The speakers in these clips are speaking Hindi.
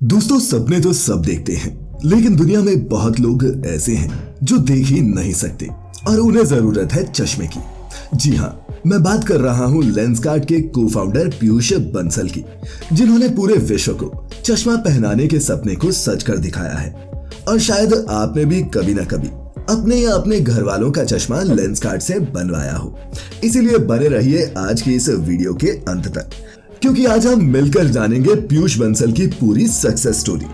दोस्तों, सपने तो सब देखते हैं, लेकिन दुनिया में बहुत लोग ऐसे हैं जो देख ही नहीं सकते और उन्हें जरूरत है चश्मे की। जी हाँ, मैं बात कर रहा हूँ लेंसकार्ट के को फाउंडर पीयूष बंसल की, जिन्होंने पूरे विश्व को चश्मा पहनाने के सपने को सच कर दिखाया है। और शायद आपने भी कभी ना कभी अपने या अपने घर वालों का चश्मा लेंसकार्ट से बनवाया हो। इसीलिए बने रहिए आज की इस वीडियो के अंत तक, क्योंकि आज हम मिलकर जानेंगे पीयूष बंसल की पूरी सक्सेस स्टोरी।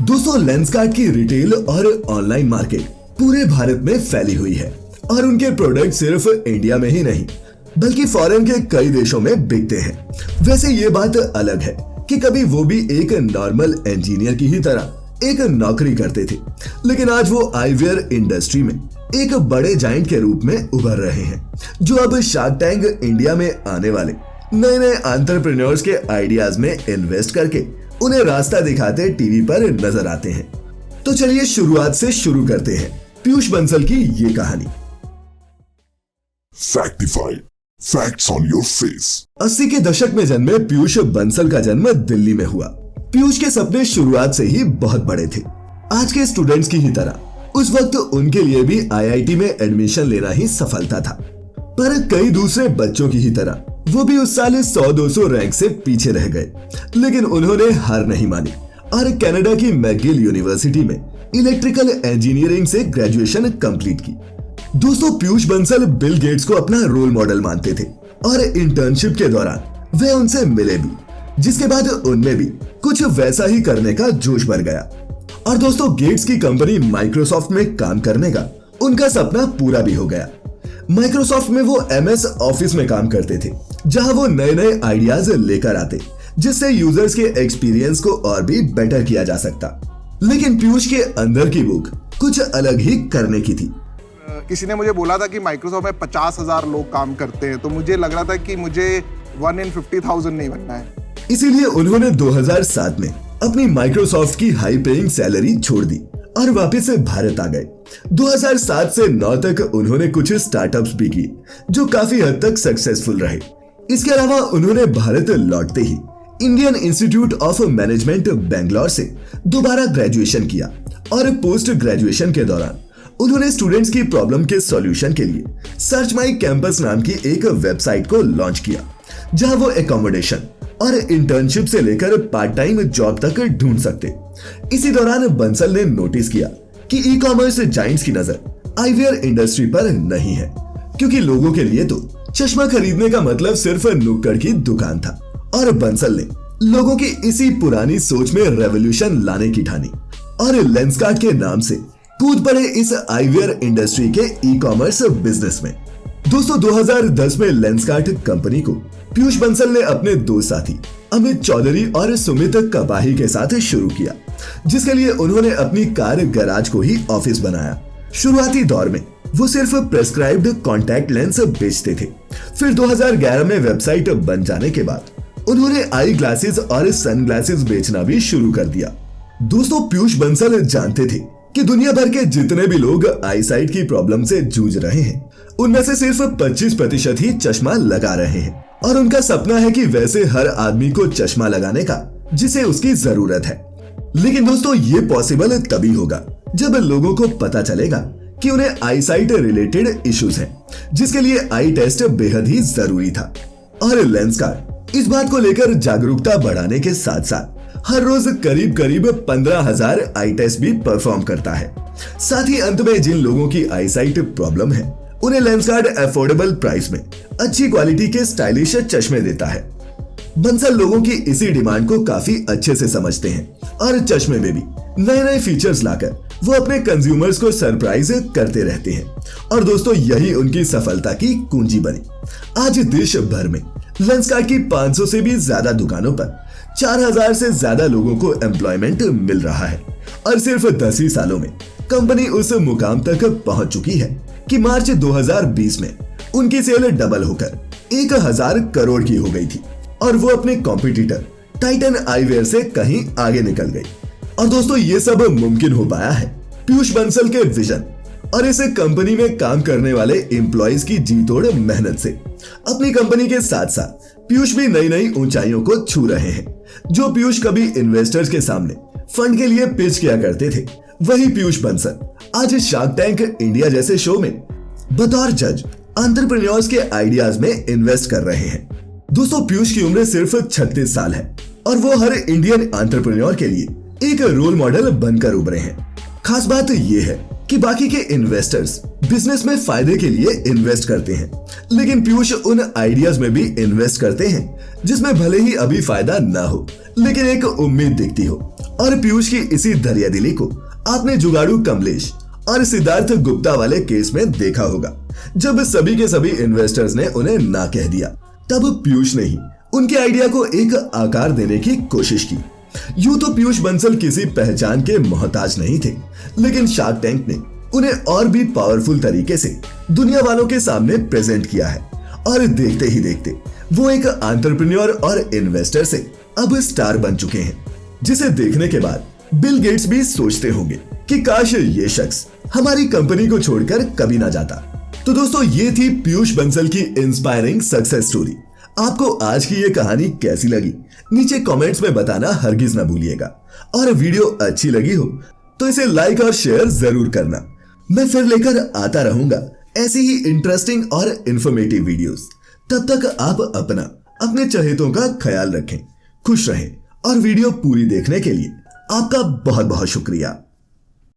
दोस्तों, लेंसकार्ट की रिटेल और ऑनलाइन मार्केट पूरे भारत में फैली हुई है और उनके प्रोडक्ट सिर्फ इंडिया में ही नहीं बल्कि फॉरेन के कई देशों में बिकते हैं। वैसे ये बात अलग है कि कभी वो भी एक नॉर्मल इंजीनियर की ही तरह एक नौकरी करते थे, लेकिन आज वो आईवियर इंडस्ट्री में एक बड़े जायंट के रूप में उभर रहे हैं, जो अब शार्क टैंक इंडिया में आने वाले नए नए एंटरप्रेन्योर्स के आइडियाज में इन्वेस्ट करके उन्हें रास्ता दिखाते टीवी पर नजर आते हैं। तो चलिए शुरुआत से शुरू करते हैं पीयूष बंसल की ये कहानी। फैक्टिफाइड, फैक्ट्स ऑन योर फेस। 80 के दशक में जन्मे पीयूष बंसल का जन्म दिल्ली में हुआ। पीयूष के सपने शुरुआत से ही बहुत बड़े थे। आज के स्टूडेंट्स की ही तरह उस वक्त उनके लिए भी आईआईटी में एडमिशन लेना ही सफलता था, पर कई दूसरे बच्चों की ही तरह वो भी उस साल 100-200 रैंक से पीछे रह गए। लेकिन उन्होंने हार नहीं मानी और कनाडा की मैकगिल यूनिवर्सिटी में इलेक्ट्रिकल इंजीनियरिंग से ग्रेजुएशन कंप्लीट की। दोस्तों, पीयूष बंसल बिल गेट्स को अपना रोल मॉडल मानते थे और इंटर्नशिप के दौरान वे उनसे मिले भी, जिसके बाद उनमें भी कुछ वैसा ही करने का जोश भर गया। और दोस्तों, गेट्स की कंपनी माइक्रोसॉफ्ट में काम करने का उनका सपना पूरा भी हो गया। माइक्रोसॉफ्ट में वो MS ऑफिस में काम करते थे, जहां वो नए नए आइडियाज लेकर आते, जिससे यूजर्स के एक्सपीरियंस को और भी बेटर किया जा सकता। लेकिन पीयूष के अंदर की भूख कुछ अलग ही करने की थी। किसी ने मुझे बोला था कि माइक्रोसॉफ्ट में 50,000 लोग काम करते हैं, तो मुझे लग रहा था कि मुझे 1 in 50,000 नहीं बनना है। इसीलिए उन्होंने 2007 में अपनी माइक्रोसॉफ्ट की हाई पेइंग सैलरी छोड़ दी और वापस भारत आ गए। 2007 से 9 तक उन्होंने कुछ स्टार्टअप्स भी किए, जो काफी हद तक सक्सेसफुल रहे। इसके अलावा उन्होंने भारत लौटते ही Indian Institute of Management Bangalore से दोबारा ग्रेजुएशन किया और पोस्ट ग्रेजुएशन के दौरान उन्होंने स्टूडेंट्स की प्रॉब्लम के सॉल्यूशन के लिए सर्च माई कैंपस नाम की एक वेबसाइट को लॉन्च किया, जहां वो एकोमोडेशन और इंटर्नशिप से लेकर पार्ट टाइम जॉब तक ढूंढ सकते। इसी दौरान बंसल ने नोटिस किया कि ई कॉमर्स जायंट्स की नजर आईवियर इंडस्ट्री पर नहीं है, क्योंकि लोगों के लिए तो चश्मा खरीदने का मतलब सिर्फ नुक्कड़ की दुकान था। और बंसल ने लोगों की इसी पुरानी सोच में रेवोल्यूशन लाने की ठानी और लेंसकार्ट के नाम से कूद पड़े इस आईवियर इंडस्ट्री के ई कॉमर्स बिजनेस में। दोस्तों, 2010 में लेंसकार्ट कंपनी को पीयूष बंसल ने अपने दो साथी अमित चौधरी और सुमित कपाही के साथ शुरू किया, जिसके लिए उन्होंने अपनी कार गैराज को ही ऑफिस बनाया। शुरुआती दौर में वो सिर्फ प्रेस्क्राइब्ड कॉन्टैक्ट लेंस बेचते थे। फिर 2011 में वेबसाइट बन जाने के बाद उन्होंने आई ग्लासेस और सन ग्लासेस बेचना भी शुरू कर दिया। दोस्तों, पीयूष बंसल जानते थे कि दुनिया भर के जितने भी लोग आईसाइट की प्रॉब्लम से जूझ रहे हैं, उनमें से सिर्फ 25% ही चश्मा लगा रहे हैं। और उनका सपना है कि वैसे हर आदमी को चश्मा लगाने का जिसे उसकी जरूरत है। लेकिन दोस्तों, ये पॉसिबल तभी होगा जब लोगों को पता चलेगा कि उन्हें आईसाइट रिलेटेड इश्यूज हैं, जिसके लिए आई टेस्ट बेहद ही जरूरी था। और लेंसकार्ट इस बात को लेकर जागरूकता बढ़ाने के साथ साथ हर रोज करीब करीब 15,000 आई टेस्ट भी परफॉर्म करता है। साथ ही अंत में जिन लोगों की आईसाइट प्रॉब्लम है, उन्हें लेंसकार्ट अफोर्डेबल प्राइस में अच्छी क्वालिटी के स्टाइलिश चश्मे देता है। बंसल लोगों की इसी डिमांड को काफी अच्छे से समझते हैं और चश्मे में भी नए नए फीचर्स लाकर वो अपने कंज्यूमर्स को सरप्राइज करते रहते हैं। और दोस्तों, यही उनकी सफलता की कुंजी बनी। आज देश भर में लेंसकार्ट की 500 से भी ज्यादा दुकानों पर 4,000 से ज्यादा लोगों को एम्प्लॉयमेंट मिल रहा है। और सिर्फ 10 ही सालों में कंपनी उस मुकाम तक पहुंच चुकी है कि मार्च 2020 में उनकी सेल डबल होकर 1,000 करोड़ की हो गई थी और वो अपने कॉम्पिटिटर टाइटन आईवियर से कहीं आगे निकल गई। और दोस्तों, ये सब मुमकिन हो पाया है पीयूष बंसल के विजन और इस कंपनी में काम करने वाले एम्प्लॉइज की जी तोड़ मेहनत से। अपनी कंपनी के साथ साथ पीयूष भी नई नई ऊंचाइयों को छू रहे हैं, जो पीयूष कभी इन्वेस्टर्स के सामने फंड के लिए पिच किया करते थे, वही पीयूष बंसल आज शार्क टैंक इंडिया जैसे शो में बतौर जज एंटरप्रेन्योर्स के आइडियाज में इन्वेस्ट कर रहे हैं। दोस्तों, पीयूष की उम्र सिर्फ 36 साल है और वो हर इंडियन एंटरप्रेन्योर के लिए एक रोल मॉडल बनकर उभरे हैं। खास बात ये है कि बाकी के इन्वेस्टर्स बिजनेस में फायदे के लिए इन्वेस्ट करते हैं, लेकिन पीयूष उन आइडियाज में भी इन्वेस्ट करते हैं जिसमें भले ही अभी फायदा ना हो, लेकिन एक उम्मीद दिखती हो। और पीयूष की इसी दरियादिली को आपने जुगाड़ू कमलेश और सिद्धार्थ गुप्ता वाले केस में देखा होगा। जब सभी के सभी इन्वेस्टर्स ने उन्हें ना कह दिया, तब पीयूष ने ही उनके आइडिया को एक आकार देने की कोशिश की। यूं तो पीयूष बंसल किसी पहचान के मोहताज नहीं थे, लेकिन शार्क टैंक ने उन्हें और भी पावरफुल तरीके से दुनिया वालों के सामने प्रेजेंट किया है और देखते ही देखते वो एक एंटरप्रेन्योर और इन्वेस्टर से अब स्टार बन चुके हैं, जिसे देखने के बाद बिल गेट्स भी सोचते होंगे कि काश ये शख्स हमारी कंपनी को छोड़कर कभी ना जाता। तो दोस्तों, ये थी पीयूष बंसल की इंस्पायरिंग सक्सेस स्टोरी। आपको आज की ये कहानी कैसी लगी नीचे कमेंट्स में बताना हरगिज ना भूलिएगा, और वीडियो अच्छी लगी हो तो इसे लाइक और शेयर जरूर करना। मैं फिर लेकर आता रहूंगा ऐसी ही इंटरेस्टिंग और इंफॉर्मेटिव वीडियोस। तब तक आप अपने चहेतों का ख्याल रखें, खुश रहें, और वीडियो पूरी देखने के लिए आपका बहुत बहुत शुक्रिया।